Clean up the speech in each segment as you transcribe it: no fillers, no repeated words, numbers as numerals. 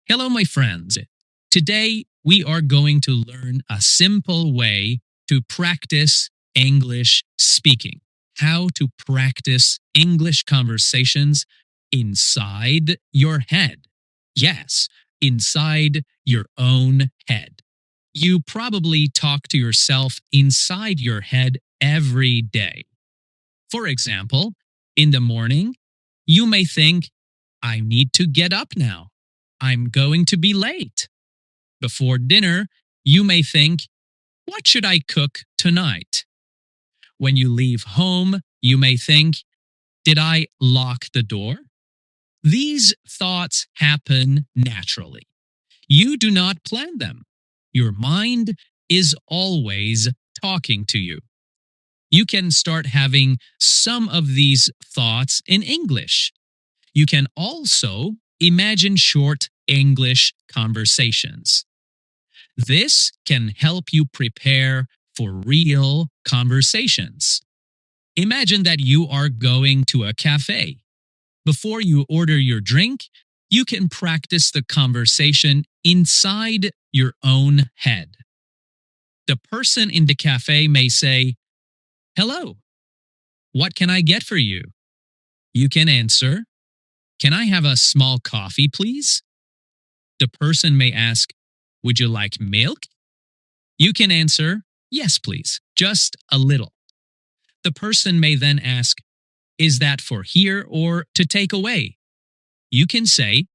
Hello, my friends. Today, we are going to learn a simple way to practice English speaking. How to practice English conversations inside your head. Yes, inside your own head. You probably talk to yourself inside your head every day. For example, in the morning, you may think, I need to get up now. I'm going to be late. Before dinner, you may think, what should I cook tonight? When you leave home, you may think, did I lock the door? These thoughts happen naturally. You do not plan them. Your mind is always talking to you. You can start having some of these thoughts in English. You can also imagine short English conversations. This can help you prepare for real conversations. Imagine that you are going to a cafe. Before you order your drink, you can practice the conversation inside your own head. The person in the cafe may say, hello, what can I get for you? You can answer, can I have a small coffee, please? The person may ask, would you like milk? You can answer, yes, please, just a little. The person may then ask, is that for here or to take away? You can say,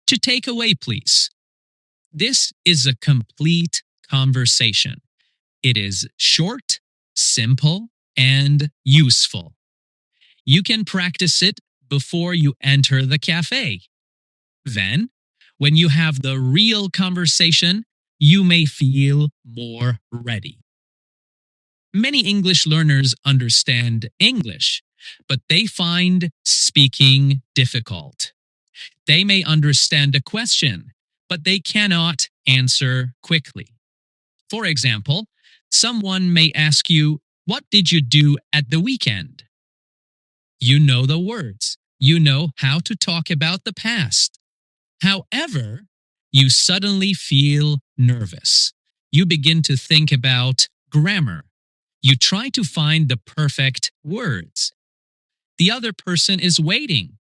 to take away, please. This is a complete conversation. It is short, simple, and useful. You can practice it before you enter the cafe. Then, when you have the real conversation, you may feel more ready. Many English learners understand English, but they find speaking difficult. They may understand a question, but they cannot answer quickly. For example, someone may ask you, what did you do at the weekend? You know the words. You know how to talk about the past. However, you suddenly feel nervous. You begin to think about grammar. You try to find the perfect words. The other person is waiting,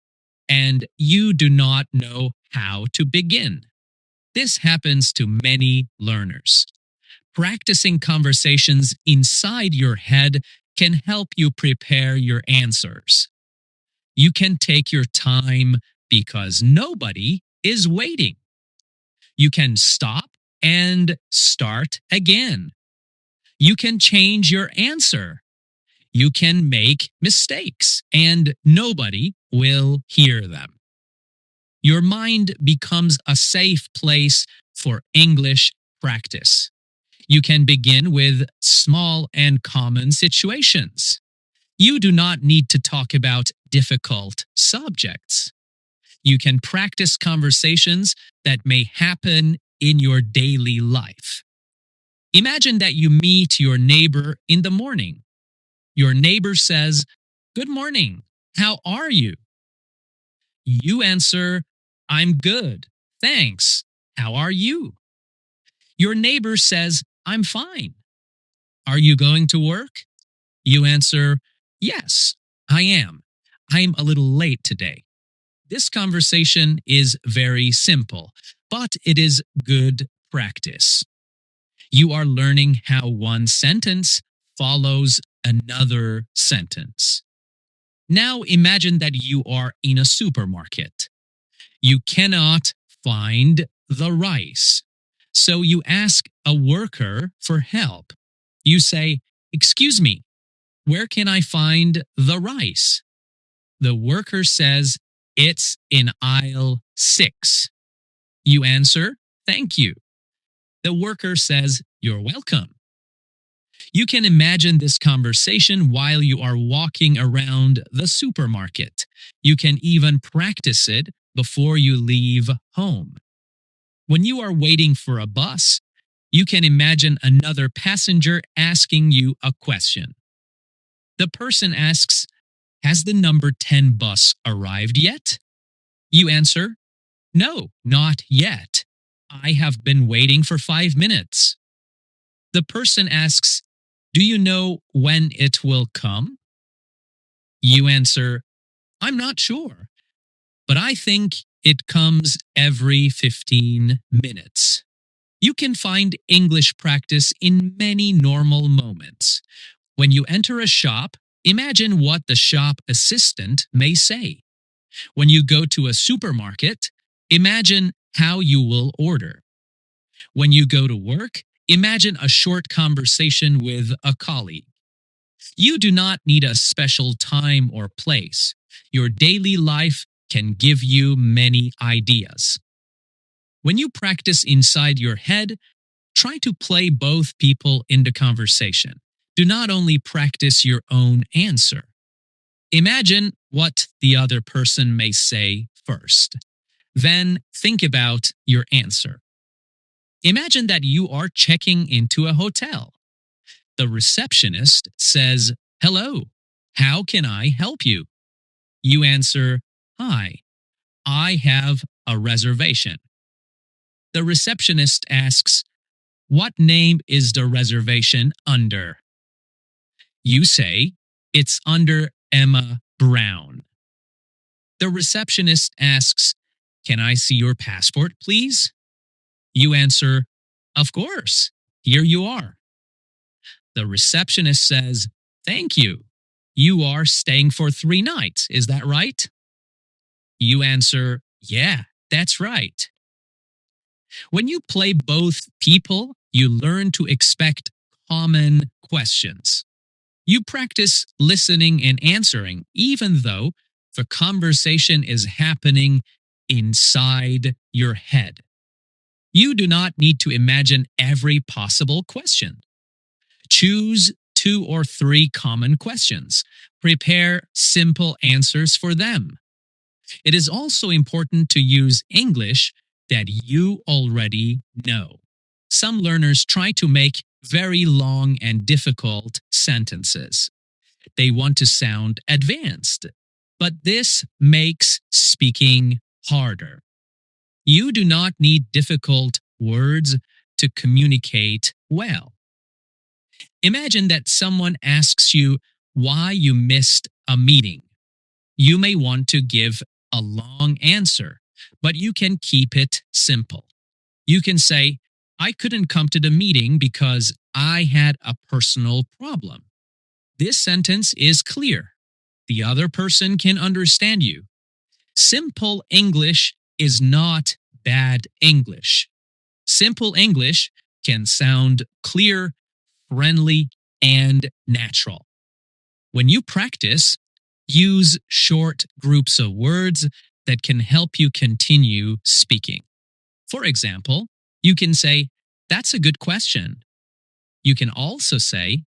and you do not know how to begin. This happens to many learners. Practicing conversations inside your head can help you prepare your answers. You can take your time because nobody is waiting. You can stop and start again. You can change your answer. You can make mistakes and nobody will hear them. Your mind becomes a safe place for English practice. You can begin with small and common situations. You do not need to talk about difficult subjects. You can practice conversations that may happen in your daily life. Imagine that you meet your neighbor in the morning. Your neighbor says, good morning, how are you? You answer, I'm good, thanks, how are you? Your neighbor says, I'm fine. Are you going to work? You answer, yes, I am. I'm a little late today. This conversation is very simple, but it is good practice. You are learning how one sentence follows another sentence. Now imagine that you are in a supermarket. You cannot find the rice. So you ask a worker for help. You say, excuse me, where can I find the rice? The worker says, it's in aisle 6. You answer, thank you. The worker says, you're welcome. You can imagine this conversation while you are walking around the supermarket. You can even practice it before you leave home. When you are waiting for a bus, you can imagine another passenger asking you a question. The person asks, has the number 10 bus arrived yet? You answer, No, not yet. I have been waiting for 5 minutes. The person asks, do you know when it will come? You answer, I'm not sure, but I think it comes every 15 minutes. You can find English practice in many normal moments. When you enter a shop, imagine what the shop assistant may say. When you go to a supermarket, imagine how you will order. When you go to work, imagine a short conversation with a colleague. You do not need a special time or place. Your daily life can give you many ideas. When you practice inside your head, try to play both people into conversation. Do not only practice your own answer. Imagine what the other person may say first. Then think about your answer. Imagine that you are checking into a hotel. The receptionist says, hello, how can I help you? You answer, hi, I have a reservation. The receptionist asks, what name is the reservation under? You say, it's under Emma Brown. The receptionist asks, can I see your passport, please? You answer, of course, here you are. The receptionist says, thank you. You are staying for 3 nights, is that right? You answer, yeah, that's right. When you play both people, you learn to expect common questions. You practice listening and answering, even though the conversation is happening inside your head. You do not need to imagine every possible question. Choose 2 or 3 common questions. Prepare simple answers for them. It is also important to use English that you already know. Some learners try to make very long and difficult sentences. They want to sound advanced, but this makes speaking harder. You do not need difficult words to communicate well. Imagine that someone asks you why you missed a meeting. You may want to give a long answer, but you can keep it simple. You can say, I couldn't come to the meeting because I had a personal problem. This sentence is clear. The other person can understand you. Simple English is not bad English. Simple English can sound clear, friendly, and natural. When you practice, use short groups of words that can help you continue speaking. For example, you can say, that's a good question. You can also say,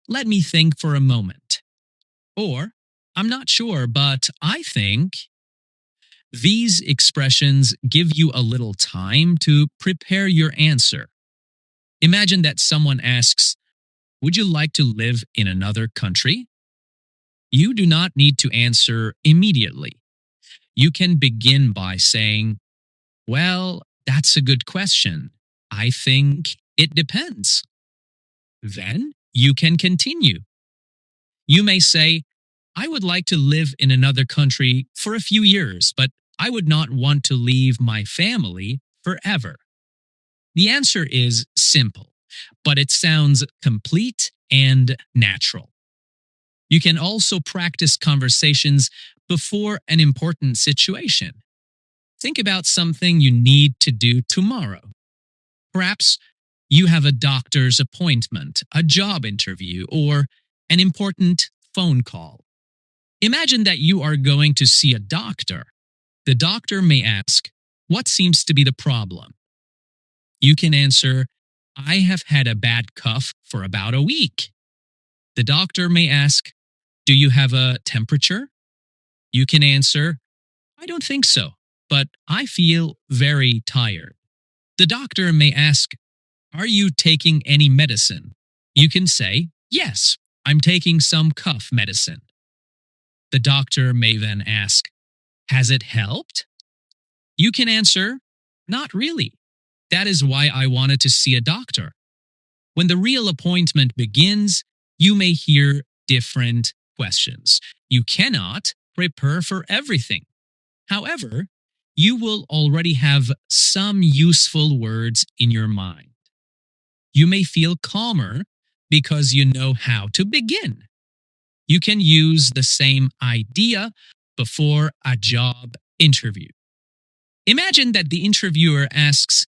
let me think for a moment. Or, I'm not sure, but I think. These expressions give you a little time to prepare your answer. Imagine that someone asks, would you like to live in another country? You do not need to answer immediately. You can begin by saying, well, that's a good question. I think it depends. Then you can continue. You may say, I would like to live in another country for a few years, but I would not want to leave my family forever. The answer is simple, but it sounds complete and natural. You can also practice conversations before an important situation. Think about something you need to do tomorrow. Perhaps you have a doctor's appointment, a job interview, or an important phone call. Imagine that you are going to see a doctor. The doctor may ask, what seems to be the problem? You can answer, I have had a bad cough for about a week. The doctor may ask, do you have a temperature? You can answer, I don't think so, but I feel very tired. The doctor may ask, are you taking any medicine? You can say, yes, I'm taking some cough medicine. The doctor may then ask, has it helped? You can answer, "Not really. That is why I wanted to see a doctor." When the real appointment begins, you may hear different questions. You cannot prepare for everything. However, you will already have some useful words in your mind. You may feel calmer because you know how to begin. You can use the same idea before a job interview. Imagine that the interviewer asks,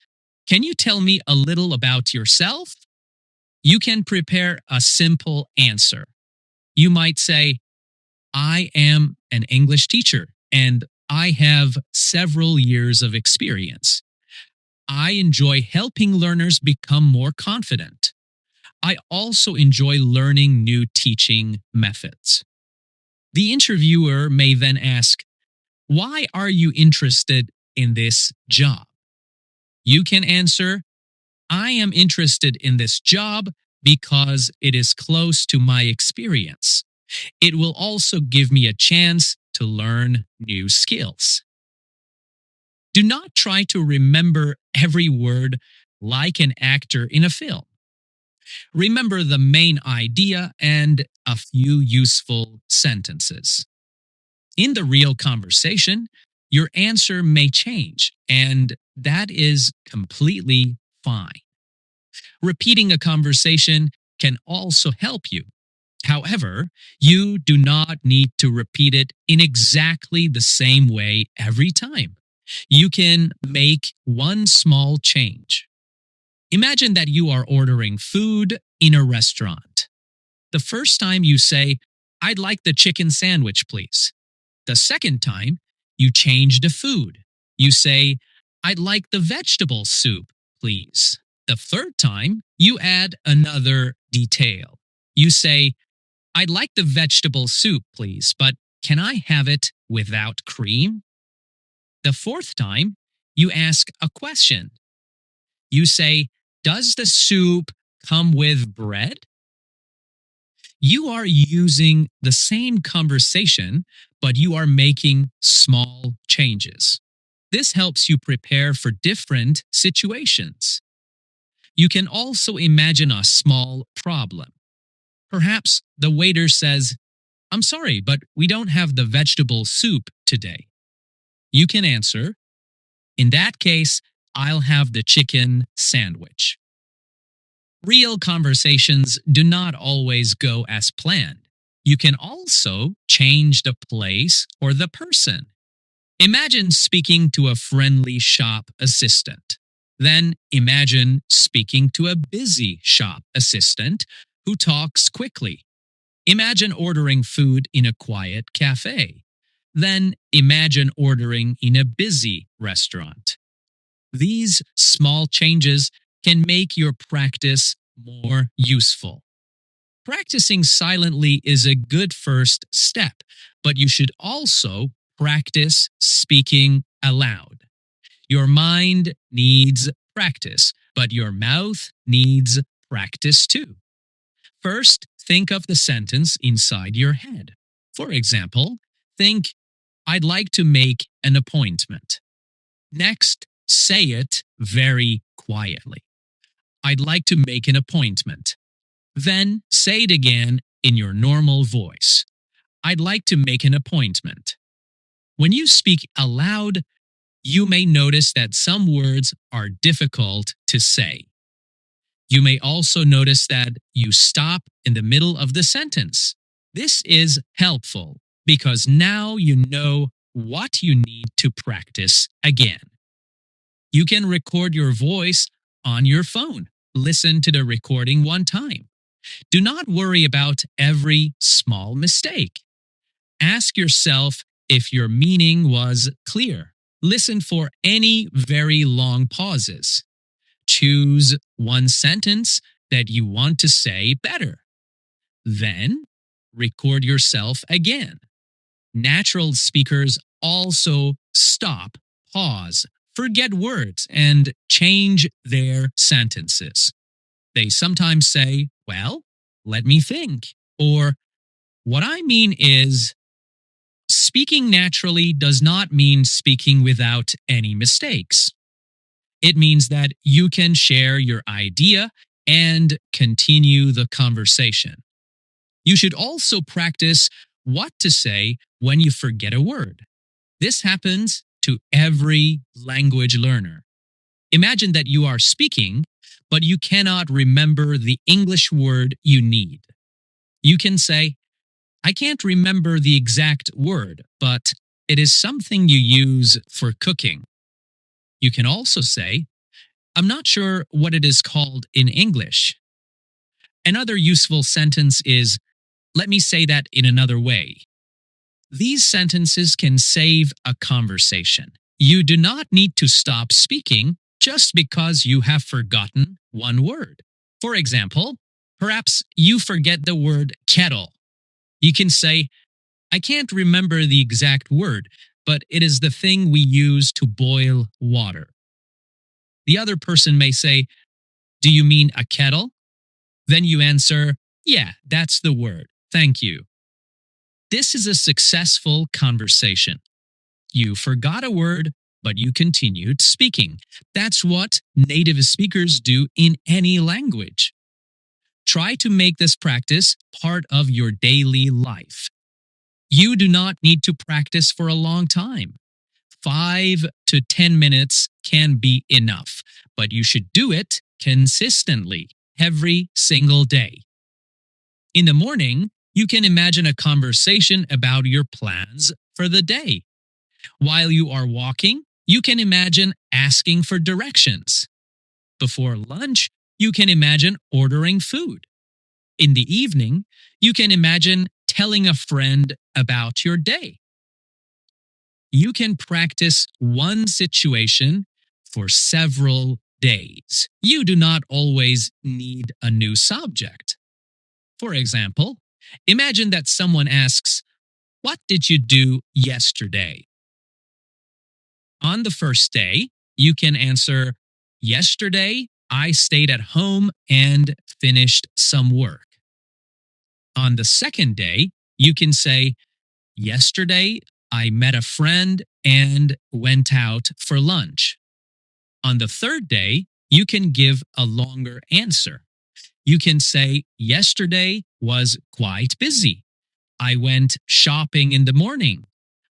"Can you tell me a little about yourself?" You can prepare a simple answer. You might say, "I am an English teacher and I have several years of experience. I enjoy helping learners become more confident. I also enjoy learning new teaching methods." The interviewer may then ask, "Why are you interested in this job?" You can answer, "I am interested in this job because it is close to my experience. It will also give me a chance to learn new skills." Do not try to remember every word like an actor in a film. Remember the main idea and a few useful sentences. In the real conversation, your answer may change, and that is completely fine. Repeating a conversation can also help you. However, you do not need to repeat it in exactly the same way every time. You can make one small change. Imagine that you are ordering food in a restaurant. The first time you say, "I'd like the chicken sandwich, please." The second time, you change the food. You say, "I'd like the vegetable soup, please." The third time, you add another detail. You say, "I'd like the vegetable soup, please, but can I have it without cream?" The fourth time, you ask a question. You say, "Does the soup come with bread?" You are using the same conversation, but you are making small changes. This helps you prepare for different situations. You can also imagine a small problem. Perhaps the waiter says, "I'm sorry, but we don't have the vegetable soup today." You can answer, "In that case, I'll have the chicken sandwich." Real conversations do not always go as planned. You can also change the place or the person. Imagine speaking to a friendly shop assistant. Then imagine speaking to a busy shop assistant who talks quickly. Imagine ordering food in a quiet cafe. Then imagine ordering in a busy restaurant. These small changes can make your practice more useful. Practicing silently is a good first step, but you should also practice speaking aloud. Your mind needs practice, but your mouth needs practice too. First, think of the sentence inside your head. For example, think, "I'd like to make an appointment." Next, say it very quietly. "I'd like to make an appointment." Then say it again in your normal voice. "I'd like to make an appointment." When you speak aloud, you may notice that some words are difficult to say. You may also notice that you stop in the middle of the sentence. This is helpful because now you know what you need to practice again. You can record your voice on your phone. Listen to the recording one time. Do not worry about every small mistake. Ask yourself if your meaning was clear. Listen for any very long pauses. Choose one sentence that you want to say better. Then, record yourself again. Natural speakers also stop, pause, forget words, and change their sentences. They sometimes say, "Well, let me think," or "What I mean is," Speaking naturally does not mean speaking without any mistakes. It means that you can share your idea and continue the conversation. You should also practice what to say when you forget a word. This happens to every language learner. Imagine that you are speaking, but you cannot remember the English word you need. You can say, I can't remember the exact word, but it is something you use for cooking. You can also say, I'm not sure what it is called in English. Another useful sentence is, let me say that in another way. These sentences can save a conversation. You do not need to stop speaking just because you have forgotten one word. For example, perhaps you forget the word kettle. You can say, I can't remember the exact word, but it is the thing we use to boil water. The other person may say, do you mean a kettle? Then you answer, yeah, that's the word. Thank you. This is a successful conversation. You forgot a word, but you continued speaking. That's what native speakers do in any language. Try to make this practice part of your daily life. You do not need to practice for a long time. 5 to 10 minutes can be enough, but you should do it consistently every single day. In the morning, you can imagine a conversation about your plans for the day. While you are walking, you can imagine asking for directions. Before lunch, you can imagine ordering food. In the evening, you can imagine telling a friend about your day. You can practice one situation for several days. You do not always need a new subject. For example, imagine that someone asks, what did you do yesterday? On the first day, you can answer, yesterday, I stayed at home and finished some work. On the second day, you can say, yesterday, I met a friend and went out for lunch. On the third day, you can give a longer answer. You can say, yesterday was quite busy. I went shopping in the morning.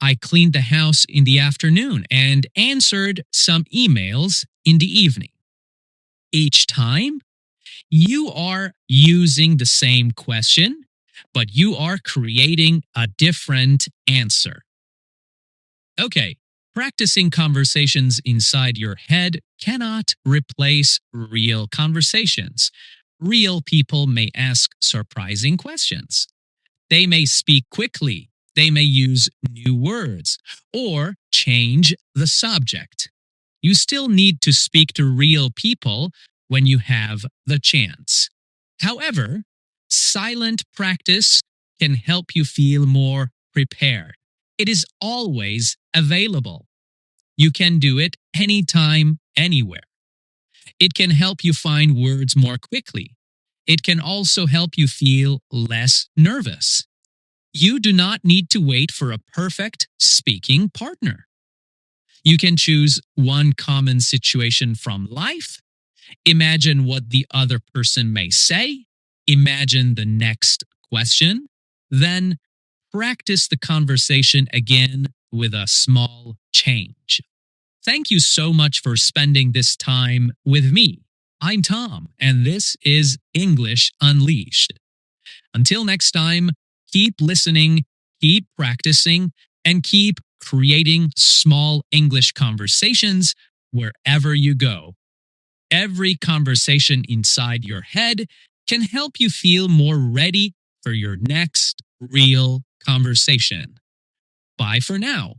I cleaned the house in the afternoon and answered some emails in the evening. Each time, you are using the same question, but you are creating a different answer. Okay, practicing conversations inside your head cannot replace real conversations. Real people may ask surprising questions. They may speak quickly. They may use new words or change the subject. You still need to speak to real people when you have the chance. However, silent practice can help you feel more prepared. It is always available. You can do it anytime, anywhere. It can help you find words more quickly. It can also help you feel less nervous. You do not need to wait for a perfect speaking partner. You can choose one common situation from life. Imagine what the other person may say. Imagine the next question. Then practice the conversation again with a small change. Thank you so much for spending this time with me. I'm Tom, and this is English Unleashed. Until next time, keep listening, keep practicing, and keep creating small English conversations wherever you go. Every conversation inside your head can help you feel more ready for your next real conversation. Bye for now.